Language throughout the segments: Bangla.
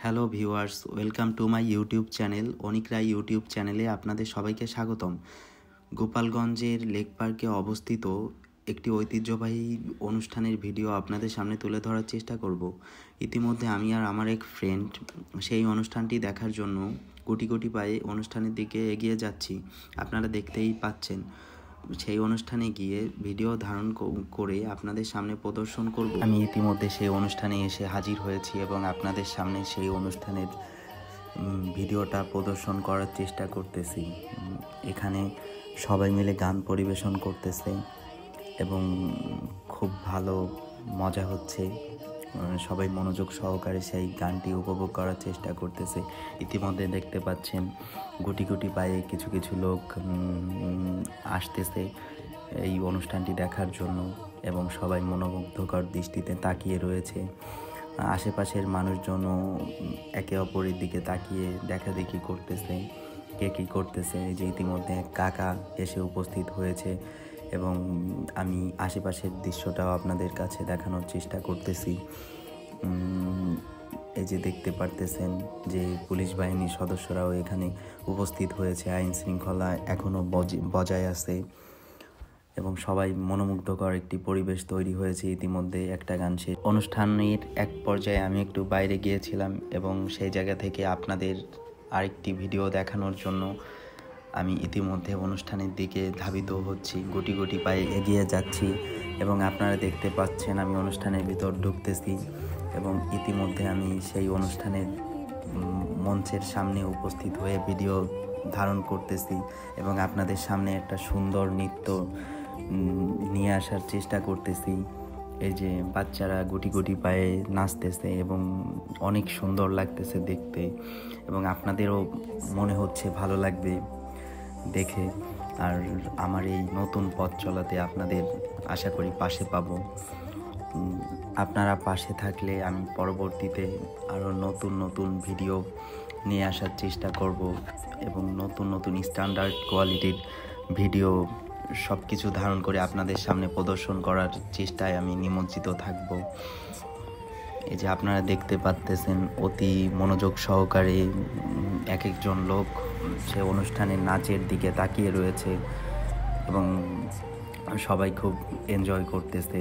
Hello viewers, welcome to my YouTube channel Anik Roy YouTube চ্যানেলে আপনাদের সবাইকে স্বাগতম। গোপালগঞ্জের লেক পার্কে অবস্থিত একটি ঐতিহ্যবাহী অনুষ্ঠানের ভিডিও আপনাদের সামনে তুলে ধরার চেষ্টা করব। ইতিমধ্যে আমি আর আমার এক ফ্রেন্ড সেই অনুষ্ঠানটি দেখার জন্য কোটি কোটি পায়ে অনুষ্ঠানের দিকে এগিয়ে যাচ্ছি। আপনারা দেখতেই পাচ্ছেন। সেই অনুষ্ঠানে গিয়ে ভিডিও ধারণ করে আপনাদের সামনে প্রদর্শন করব। আমি ইতিমধ্যে সেই অনুষ্ঠানে এসে হাজির হয়েছি এবং আপনাদের সামনে সেই অনুষ্ঠানের ভিডিওটা প্রদর্শন করার চেষ্টা করতেছি। এখানে সবাই মিলে গান পরিবেশন করতেছে এবং খুব ভালো মজা হচ্ছে। সবাই মনোযোগ সহকারে সেই গানটি উপভোগ করার চেষ্টা করতেছে। ইতিমধ্যে দেখতে পাচ্ছেন গুটি গুটি পায়ে কিছু কিছু লোক আসতেছে এই অনুষ্ঠানটি দেখার জন্য এবং সবাই মনোমুগ্ধকর দৃষ্টিতে তাকিয়ে রয়েছে। আশেপাশের মানুষজনও একে অপরের দিকে তাকিয়ে দেখাদেখি করতেছে কে কী করতেছে। যে ইতিমধ্যে এক কাকা এসে উপস্থিত হয়েছে এবং আমি আশেপাশের দৃশ্যটাও আপনাদের কাছে দেখানোর চেষ্টা করতেছি। এই যে দেখতে পারতেছেন যে পুলিশ বাহিনীর সদস্যরাও এখানে উপস্থিত হয়েছে। আইন শৃঙ্খলা এখনও বজায় আছে এবং সবাই মনোমুগ্ধকর একটি পরিবেশ তৈরি হয়েছে। ইতিমধ্যে একটা গান শেষ। অনুষ্ঠানের এক পর্যায়ে আমি একটু বাইরে গিয়েছিলাম এবং সেই জায়গা থেকে আপনাদের আরেকটি ভিডিও দেখানোর জন্য আমি ইতিমধ্যে অনুষ্ঠানের দিকে ধাবিত হচ্ছি, গুটি গুটি পায়ে এগিয়ে যাচ্ছি এবং আপনারা দেখতে পাচ্ছেন আমি অনুষ্ঠানের ভিতর ঢুকতেছি এবং ইতিমধ্যে আমি সেই অনুষ্ঠানের মঞ্চের সামনে উপস্থিত হয়ে ভিডিও ধারণ করতেছি এবং আপনাদের সামনে একটা সুন্দর নৃত্য নিয়ে আসার চেষ্টা করতেছি। এই যে বাচ্চারা গুটি গুটি পায়ে নাচতেছে এবং অনেক সুন্দর লাগতেছে দেখতে এবং আপনাদেরও মনে হচ্ছে ভালো লাগবে দেখে। আর আমার এই নতুন পথ চলাতে আপনাদের আশা করি পাশে পাবো। আপনারা পাশে থাকলে আমি পরবর্তীতে আরও নতুন নতুন ভিডিও নিয়ে আসার চেষ্টা করব এবং নতুন নতুন স্ট্যান্ডার্ড কোয়ালিটির ভিডিও সব কিছু ধারণ করে আপনাদের সামনে প্রদর্শন করার চেষ্টায় আমি নিমজ্জিত থাকব। এই যে আপনারা দেখতে পাচ্ছেন অতি মনোযোগ সহকারে এক একজন লোক সে অনুষ্ঠানের নাচের দিকে তাকিয়ে রয়েছে এবং সবাই খুব এনজয় করতেছে।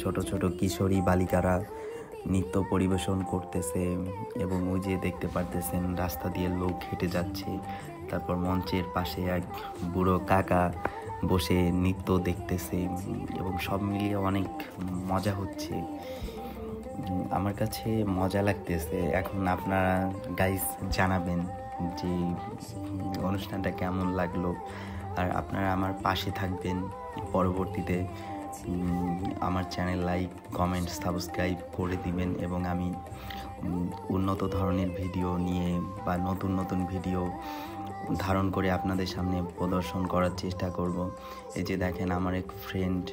ছোট ছোট কিশোরী বালিকারা নৃত্য পরিবেশন করতেছে এবং ওই যে দেখতে পারতেছেন রাস্তা দিয়ে লোক হেঁটে যাচ্ছে। তারপর মঞ্চের পাশে এক বুড়ো কাকা বসে নৃত্য দেখতেছে এবং সব মিলিয়ে অনেক মজা হচ্ছে। আমার কাছে মজা লাগতেছে। এখন আপনারা গাইস জানাবেন যে অনুষ্ঠানটা কেমন লাগলো আর আপনারা আমার পাশে থাকবেন। পরবর্তীতে আমার চ্যানেল লাইক, কমেন্ট, সাবস্ক্রাইব করে দিবেন এবং আমি উন্নত ধরনের ভিডিও নিয়ে বা নতুন নতুন ভিডিও ধারণ করে আপনাদের সামনে প্রদর্শন করার চেষ্টা করব। এই যে দেখেন আমার এক ফ্রেন্ড